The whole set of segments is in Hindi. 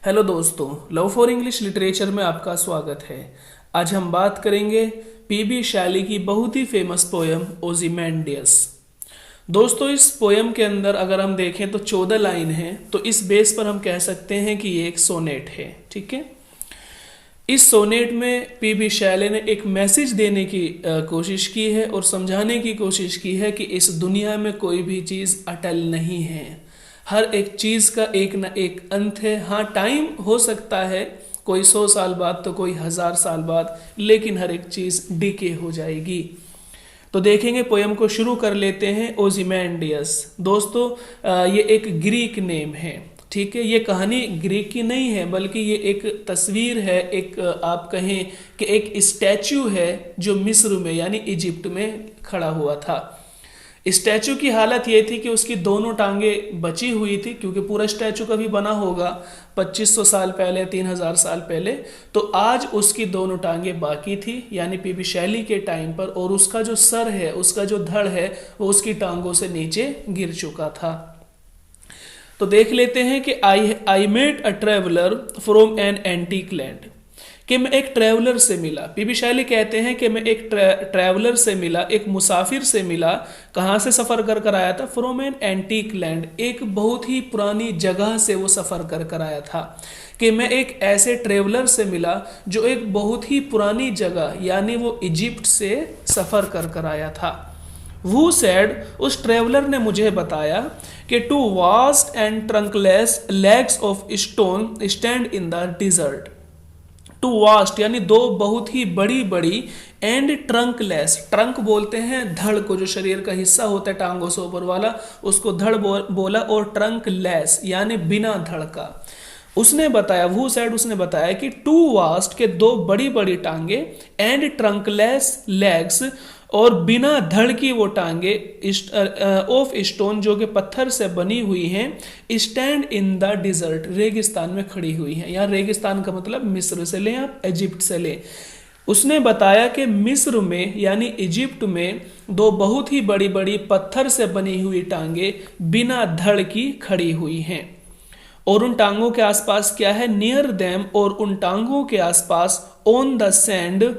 हेलो दोस्तों, लव फॉर इंग्लिश लिटरेचर में आपका स्वागत है। आज हम बात करेंगे पीबी शैली की बहुत ही फेमस पोयम ओzymandias। दोस्तों, इस पोयम के अंदर अगर हम देखें तो 14 लाइन हैं, तो इस बेस पर हम कह सकते हैं कि ये एक सोनेट है। ठीक है, इस सोनेट में पीबी शैली ने एक मैसेज देने की कोशिश की है और समझाने की कोशिश की है कि इस दुनिया में कोई भी चीज़ अटल नहीं है। हर एक चीज़ का एक न एक अंत है। हाँ, टाइम हो सकता है कोई 100 साल बाद तो कोई 1000 साल बाद, लेकिन हर एक चीज़ डिके हो जाएगी। तो देखेंगे, पोयम को शुरू कर लेते हैं। ओzymandias दोस्तों, ये एक ग्रीक नेम है। ठीक है, ये कहानी ग्रीक की नहीं है, बल्कि ये एक तस्वीर है, एक आप कहें कि एक स्टैचू है जो मिस्र में यानी इजिप्ट में खड़ा हुआ था। स्टैचू की हालत ये थी कि उसकी दोनों टांगें बची हुई थी, क्योंकि पूरा स्टैचू कभी बना होगा 2500 साल पहले, 3000 साल पहले। तो आज उसकी दोनों टांगें बाकी थी, यानी पीबी शैली के टाइम पर, और उसका जो सर है, उसका जो धड़ है, वो उसकी टांगों से नीचे गिर चुका था। तो देख लेते हैं कि I met a traveller from an antique land, कि मैं एक ट्रैवलर से मिला। पीबी शैली कहते हैं कि मैं एक ट्रैवलर से मिला, एक मुसाफिर से मिला। कहाँ से सफ़र कर कर आया था? फ्रॉम एन एंटीक लैंड, एक बहुत ही पुरानी जगह से वो सफ़र कर कर आया था। कि मैं एक ऐसे ट्रैवलर से मिला जो एक बहुत ही पुरानी जगह यानी वो इजिप्ट से सफ़र कर कर आया था। वो सैड, उस ट्रैवलर ने मुझे बताया कि two vast and trunkless legs of stone stand in the desert. Two vast यानी दो बहुत ही बड़ी बड़ी, एंड ट्रंकलेस, ट्रंक बोलते हैं धड़ को, जो शरीर का हिस्सा होता है टांगों से ऊपर वाला, उसको धड़ बोला, और ट्रंकलेस यानी बिना धड़ का। उसने बताया, वो साइड उसने बताया कि टू वास्ट के दो बड़ी बड़ी टांगे, एंड ट्रंकलेस लेग्स और बिना धड़ की वो टांगे, ऑफ स्टोन जो कि पत्थर से बनी हुई हैं, स्टैंड इन द डिजर्ट, रेगिस्तान में खड़ी हुई हैं। यहाँ रेगिस्तान का मतलब मिस्र से लें आप, इजिप्ट से लें। उसने बताया कि मिस्र में यानी इजिप्ट में दो बहुत ही बड़ी बड़ी पत्थर से बनी हुई टांगे बिना धड़ की खड़ी हुई हैं, और उन टांगों के आसपास क्या है? नियर देम, और उन टांगों के आसपास ऑन द सैंड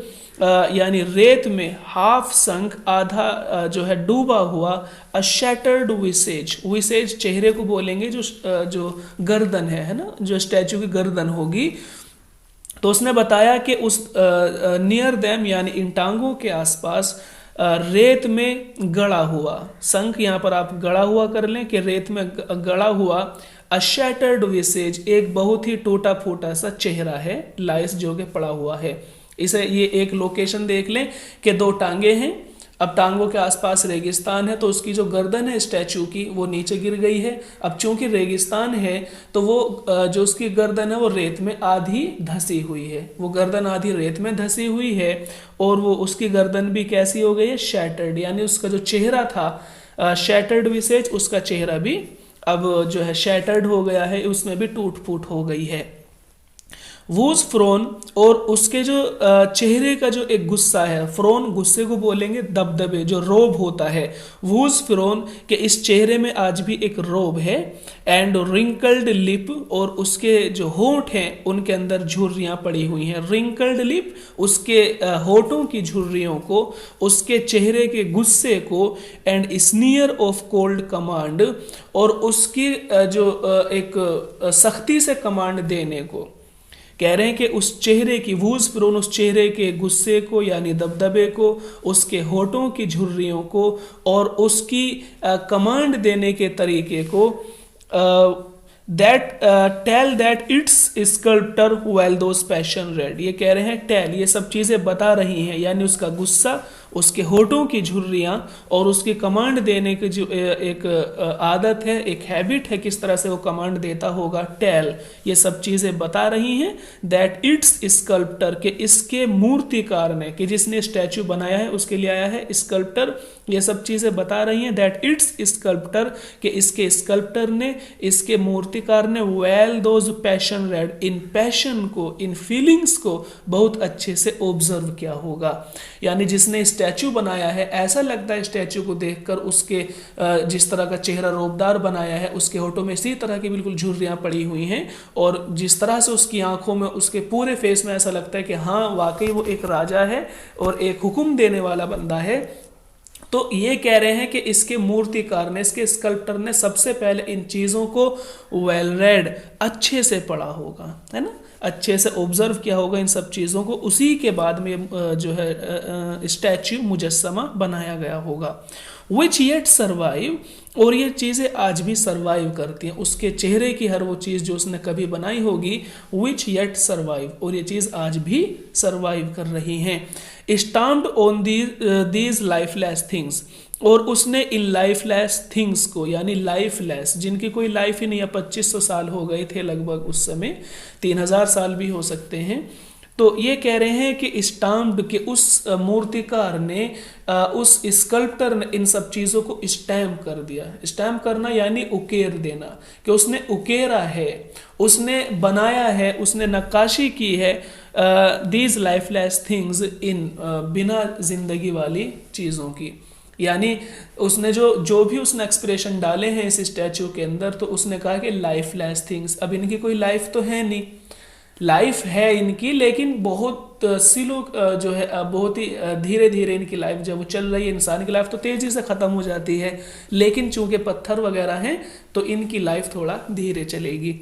यानी रेत में, हाफ संक, आधा जो है डूबा हुआ, अ शैटर्ड विसेज, विसेज चेहरे को बोलेंगे, जो गर्दन है ना, जो स्टैचू की गर्दन होगी। तो उसने बताया कि उस नियर देम यानी इन टांगों के आसपास रेत में गड़ा हुआ, संक यहाँ पर आप गड़ा हुआ कर लें कि रेत में गड़ा हुआ, अ शैटर्ड विसेज, एक बहुत ही टूटा फूटा सा चेहरा है, लाइस जो कि पड़ा हुआ है। इसे ये एक लोकेशन देख लें कि दो टांगे हैं, अब टांगों के आसपास रेगिस्तान है, तो उसकी जो गर्दन है स्टैचू की वो नीचे गिर गई है। अब चूंकि रेगिस्तान है तो वो जो उसकी गर्दन है वो रेत में आधी धसी हुई है, वो गर्दन आधी रेत में धसी हुई है, और वो उसकी गर्दन भी कैसी हो गई है? शैटर्ड, यानी उसका जो चेहरा था शैटर्ड विसेज, उसका चेहरा भी अब जो है शैटर्ड हो गया है, उसमें भी टूट फूट हो गई है। वूज फ्रोन, और उसके जो चेहरे का जो एक गुस्सा है, फ्रोन गुस्से को बोलेंगे दबदबे, जो रोब होता है, वूज फ्रोन के इस चेहरे में आज भी एक रोब है। एंड रिंकल्ड लिप, और उसके जो होंठ हैं उनके अंदर झुर्रियां पड़ी हुई हैं। रिंकल्ड लिप, उसके होठों की झुर्रियों को, उसके चेहरे के गुस्से को, एंड स्नीयर ऑफ कोल्ड कमांड, और उसकी जो एक सख्ती से कमांड देने को कह रहे हैं कि उस चेहरे की, वूज फ्रोन, उस चेहरे के गुस्से को यानी दबदबे को, उसके होठों की झुर्रियों को, और उसकी कमांड देने के तरीके को, that tell that its sculptor well those passion read. ये कह रहे हैं टेल, ये सब चीज़ें बता रही हैं, यानी उसका गुस्सा, उसके होठों की झुर्रियाँ, और उसकी कमांड देने की जो एक आदत है, एक हैबिट है, किस तरह से वो कमांड देता होगा, टेल, ये सब चीज़ें बता रही हैं। दैट इट्स स्कल्प्टर, के इसके मूर्तिकार ने, कि जिसने स्टैचू बनाया है उसके लिए आया है स्कल्प्टर, ये सब चीज़ें बता रही हैं। दैट इट्स स्कल्प्टर, के इसके स्कल्प्टर ने, इसके मूर्तिकार ने, well those passion red, in passion को, इन फीलिंग्स को बहुत अच्छे से ऑब्जर्व किया होगा, यानी जिसने स्टैचू बनाया है, ऐसा लगता है स्टैचू को देखकर उसके जिस तरह का चेहरा रोबदार बनाया है, उसके होठों में इसी तरह की बिल्कुल झुर्रियां पड़ी हुई हैं, और जिस तरह से उसकी आंखों में, उसके पूरे फेस में ऐसा लगता है कि हाँ वाकई वो एक राजा है और एक हुक्म देने वाला बंदा है। तो ये कह रहे हैं कि इसके मूर्तिकार ने, इसके स्कल्प्टर ने सबसे पहले इन चीज़ों को वेल रेड, अच्छे से पढ़ा होगा, है ना, अच्छे से ऑब्जर्व किया होगा इन सब चीज़ों को, उसी के बाद में जो है स्टैच्यू मुजस्समा बनाया गया होगा। विच येट सर्वाइव, और ये चीज़ें आज भी सर्वाइव करती हैं, उसके चेहरे की हर वो चीज़ जो उसने कभी बनाई होगी, विच येट सर्वाइव, और ये चीज़ आज भी सर्वाइव कर रही हैं। स्टाम्प्ड ऑन दीज लाइफलेस थिंग्स, और उसने इन लाइफलेस थिंग्स को, यानी लाइफलेस, जिनकी कोई लाइफ ही नहीं है, 2500 साल हो गए थे लगभग उस समय, 3000 साल भी हो सकते हैं, तो ये कह रहे हैं कि स्टाम्प्ड के उस मूर्तिकार ने, उस स्कल्प्टर ने इन सब चीज़ों को स्टैम्प कर दिया। स्टैम्प करना यानी उकेर देना, कि उसने उकेरा है, उसने बनाया है, उसने नक्काशी की है दीज लाइफलेस थिंग्स, इन बिना जिंदगी वाली चीज़ों की। यानी उसने जो भी उसने एक्सप्रेशन डाले हैं इस स्टैचू के अंदर, तो उसने कहा कि लाइफलेस थिंग्स, अब इनकी कोई लाइफ तो है नहीं, लाइफ है इनकी लेकिन बहुत स्लो जो है, बहुत ही धीरे धीरे इनकी लाइफ जब चल रही है, इंसान की लाइफ तो तेजी से ख़त्म हो जाती है, लेकिन चूंकि पत्थर वगैरह हैं तो इनकी लाइफ थोड़ा धीरे चलेगी।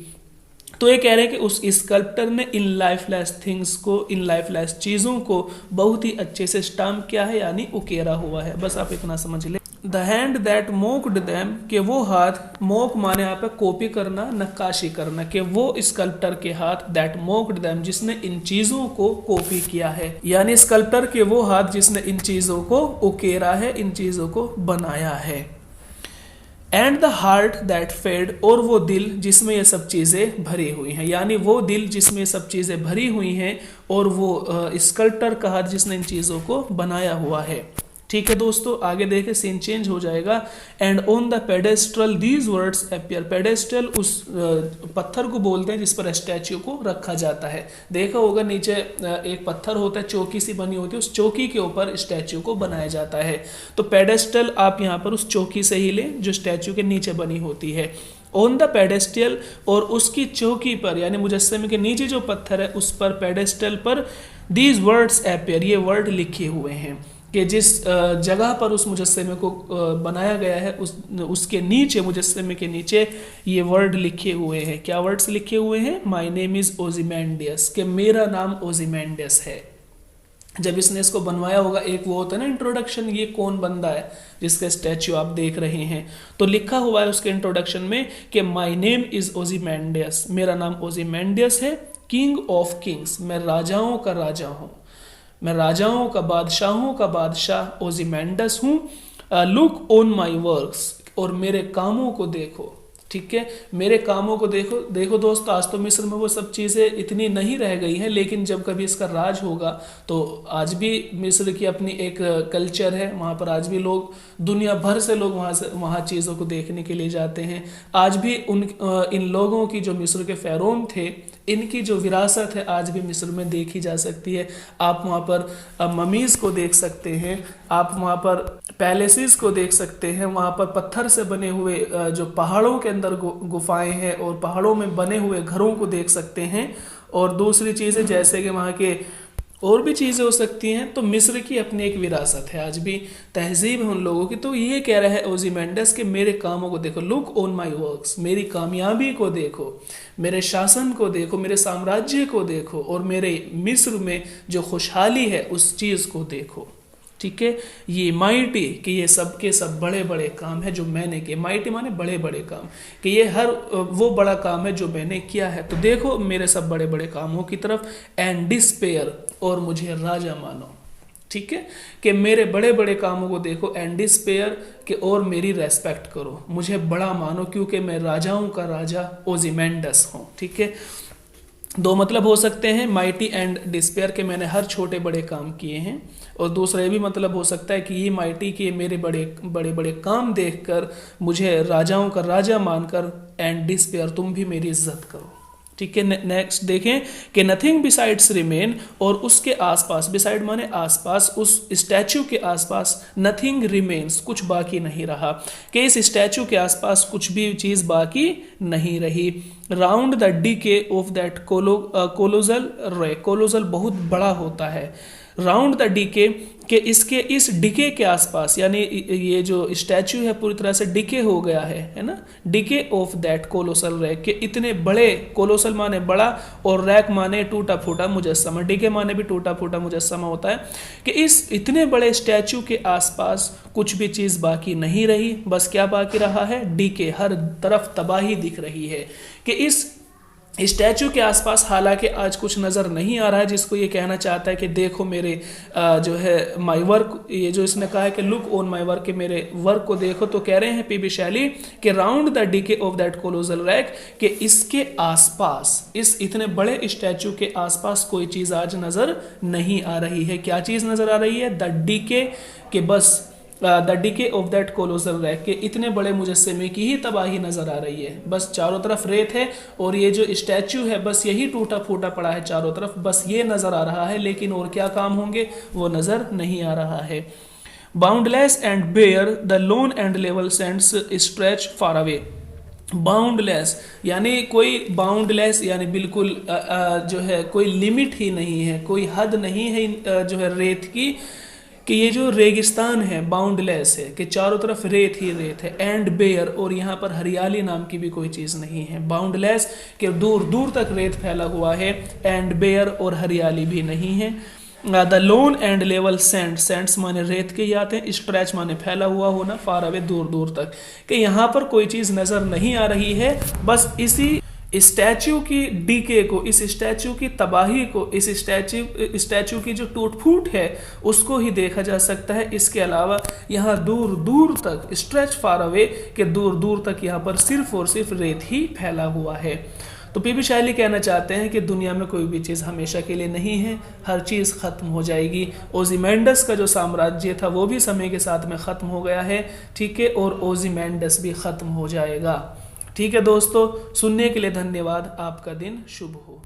तो ये कह रहे हैं कि उस स्कल्प्टर ने इन लाइफलेस थिंग्स को, इन लाइफलेस चीज़ों को बहुत ही अच्छे से स्टाम्प किया है, यानी उकेरा हुआ है। बस आप इतना समझ लें। द हैंड दैट मोक्ड देम, कि वो हाथ, मोक माने यहाँ पे कॉपी करना, नक्काशी करना, कि वो स्कल्प्टर के हाथ, दैट मोक्ड देम, जिसने इन चीज़ों को कॉपी किया है, यानी स्कल्प्टर के वो हाथ जिसने इन चीज़ों को उकेरा है, इन चीज़ों को बनाया है। And the heart that fed, और वो दिल जिसमें ये सब चीज़ें भरी हुई हैं, यानी वो दिल जिसमें ये सब चीज़ें भरी हुई हैं, और वो स्कल्प्टर का हाथ जिसने इन चीज़ों को बनाया हुआ है। ठीक है दोस्तों, आगे देखें, सीन चेंज हो जाएगा। And on the pedestal these words appear, pedestal उस पत्थर को बोलते हैं जिस पर स्टैच्यू को रखा जाता है। देखा होगा नीचे एक पत्थर होता है, चौकी सी बनी होती है, उस चौकी के ऊपर स्टैच्यू को बनाया जाता है। तो पेडेस्ट्रल आप यहाँ पर उस चौकी से ही लें जो स्टैच्यू के नीचे बनी होती है। ऑन द पेडेस्ट्रल, और उसकी चौकी पर, यानी मुजस्समे के नीचे जो पत्थर है उस पर, पेडेस्ट्रल पर, दीज वर्ड्स अपीयर, ये वर्ड लिखे हुए हैं, कि जिस जगह पर उस मुजस्समे को बनाया गया है उसके नीचे, मुजस्समे के नीचे ये वर्ड लिखे हुए हैं। क्या वर्ड्स लिखे हुए हैं? माय नेम इज ओजिमेंडियस, कि मेरा नाम ओजिमेंडियस है। जब इसने इसको बनवाया होगा, एक वो होता है ना इंट्रोडक्शन, ये कौन बंदा है जिसका स्टैच्यू आप देख रहे हैं, तो लिखा हुआ है उसके इंट्रोडक्शन में कि माय नेम इज ओजिमेंडियस, मेरा नाम ओजिमेंडियस है, किंग ऑफ किंग्स, मैं राजाओं का राजा हूँ, मैं राजाओं का, बादशाहों का बादशाह ओजिमेंडस हूँ। लुक ऑन माई वर्क्स, और मेरे कामों को देखो। ठीक है, मेरे कामों को देखो। देखो दोस्तों, आज तो मिस्र में वो सब चीज़ें इतनी नहीं रह गई हैं, लेकिन जब कभी इसका राज होगा तो आज भी मिस्र की अपनी एक कल्चर है, वहाँ पर आज भी लोग, दुनिया भर से लोग वहाँ चीज़ों को देखने के लिए जाते हैं। आज भी इन लोगों की, जो मिस्र के फ़ैरोन थे, इनकी जो विरासत है आज भी मिस्र में देखी जा सकती है। आप वहाँ पर ममीज़ को देख सकते हैं, आप वहाँ पर पैलेसेस को देख सकते हैं, वहाँ पर पत्थर से बने हुए जो पहाड़ों के अंदर गुफाएं हैं और पहाड़ों में बने हुए घरों को देख सकते हैं। और दूसरी चीज़ें जैसे कि वहाँ के और भी चीज़ें हो सकती हैं। तो मिस्र की अपनी एक विरासत है, आज भी तहजीब है उन लोगों की। तो ये कह रहा है ओजिमेंडस कि मेरे कामों को देखो, लुक ऑन माई वर्क्स, मेरी कामयाबी को देखो, मेरे शासन को देखो, मेरे साम्राज्य को देखो, और मेरे मिस्र में जो खुशहाली है उस चीज़ को देखो। ठीक है, ये माइटी, कि ये सब के सब बड़े बड़े काम है जो मैंने किए। माइटी माने बड़े बड़े काम, कि ये हर वो बड़ा काम है जो मैंने किया है। तो देखो मेरे सब बड़े बड़े कामों की तरफ। एंड डिस्पेयर, और मुझे राजा मानो। ठीक है, कि मेरे बड़े बड़े कामों को देखो, एंड डिस्पेयर, कि और मेरी रेस्पेक्ट करो, मुझे बड़ा मानो, क्योंकि मैं राजाओं का राजा ओजिमेंडस हूँ। ठीक है, दो मतलब हो सकते हैं, माइटी एंड डिस्पेयर, के मैंने हर छोटे बड़े काम किए हैं। और दूसरा ये भी मतलब हो सकता है कि ये माइटी के मेरे बड़े बड़े बड़े काम देखकर मुझे राजाओं का राजा मानकर, एंड डिस्पेयर, तुम भी मेरी इज्जत करो। ठीक है। नेक्स्ट देखें कि नथिंग बिसाइड्स रिमेन, और उसके आसपास, बिसाइड माने आसपास, उस स्टैचू के आसपास नथिंग रिमेन्स, कुछ बाकी नहीं रहा, कि इस स्टैचू के आसपास कुछ भी चीज बाकी नहीं रही। Round the decay of that colossal wreck, colossal बहुत बड़ा होता है, राउंड द डीके, कि इसके इस डिके के आसपास, यानी ये जो स्टैचू है पूरी तरह से डिके हो गया है ना, decay of that colossal rack, के इतने बड़े, कोलोसल माने बड़ा और रैक माने टूटा फूटा मुजस्समा, डिके माने भी टूटा फूटा मुजस्समा होता है, कि इस इतने बड़े स्टैचू के आसपास कुछ भी चीज़ बाकी नहीं रही, बस क्या बाकी रहा है, डिके, हर तरफ तबाही दिख रही है, कि इस स्टैचू के आसपास हालांकि आज कुछ नज़र नहीं आ रहा है, जिसको ये कहना चाहता है कि देखो मेरे जो है माय वर्क, ये जो इसने कहा है कि लुक ऑन माय वर्क, के मेरे वर्क को देखो, तो कह रहे हैं पीबी शैली कि round the decay of that colossal wreck, कि इसके आसपास, इस इतने बड़े स्टैचू के आसपास कोई चीज़ आज नज़र नहीं आ रही है। क्या चीज़ नज़र आ रही है, द डीके, के बस the decay of that colossal rack, के इतने बड़े मुजस्समे की ही तबाही नजर आ रही है, बस चारों तरफ रेत है और ये जो स्टैचू है बस यही टूटा फूटा पड़ा है चारों तरफ, बस ये नजर आ रहा है, लेकिन और क्या काम होंगे वो नजर नहीं आ रहा है। Boundless and bare the lone and level sands stretch far away, boundless यानी कोई बाउंडलेस यानी बिल्कुल जो है कोई लिमिट ही नहीं है, कोई हद नहीं है जो है रेत की, कि ये जो रेगिस्तान है बाउंडलेस है, कि चारों तरफ रेत ही रेत है, एंड बेयर, और यहाँ पर हरियाली नाम की भी कोई चीज़ नहीं है, बाउंडलेस के दूर दूर तक रेत फैला हुआ है, एंड बेयर और हरियाली भी नहीं है। The lone and level sand, Sands माने रेत के ही आते हैं, स्ट्रेच माने फैला हुआ होना, फार अवे दूर दूर तक, कि यहाँ पर कोई चीज़ नज़र नहीं आ रही है, बस इसी स्टैचू की डीके को, इस स्टैचू की तबाही को, इस स्टैचू की जो टूट फूट है उसको ही देखा जा सकता है। इसके अलावा यहाँ दूर दूर तक, स्ट्रेच फार अवे, के दूर दूर तक यहाँ पर सिर्फ और सिर्फ रेत ही फैला हुआ है। तो पीबी शैली कहना चाहते हैं कि दुनिया में कोई भी चीज़ हमेशा के लिए नहीं है, हर चीज़ ख़त्म हो जाएगी। ओजीमेंडस का जो साम्राज्य था वो भी समय के साथ में ख़त्म हो गया है, ठीक है, और ओजीमेंडस भी ख़त्म हो जाएगा। ठीक है दोस्तों, सुनने के लिए धन्यवाद, आपका दिन शुभ हो।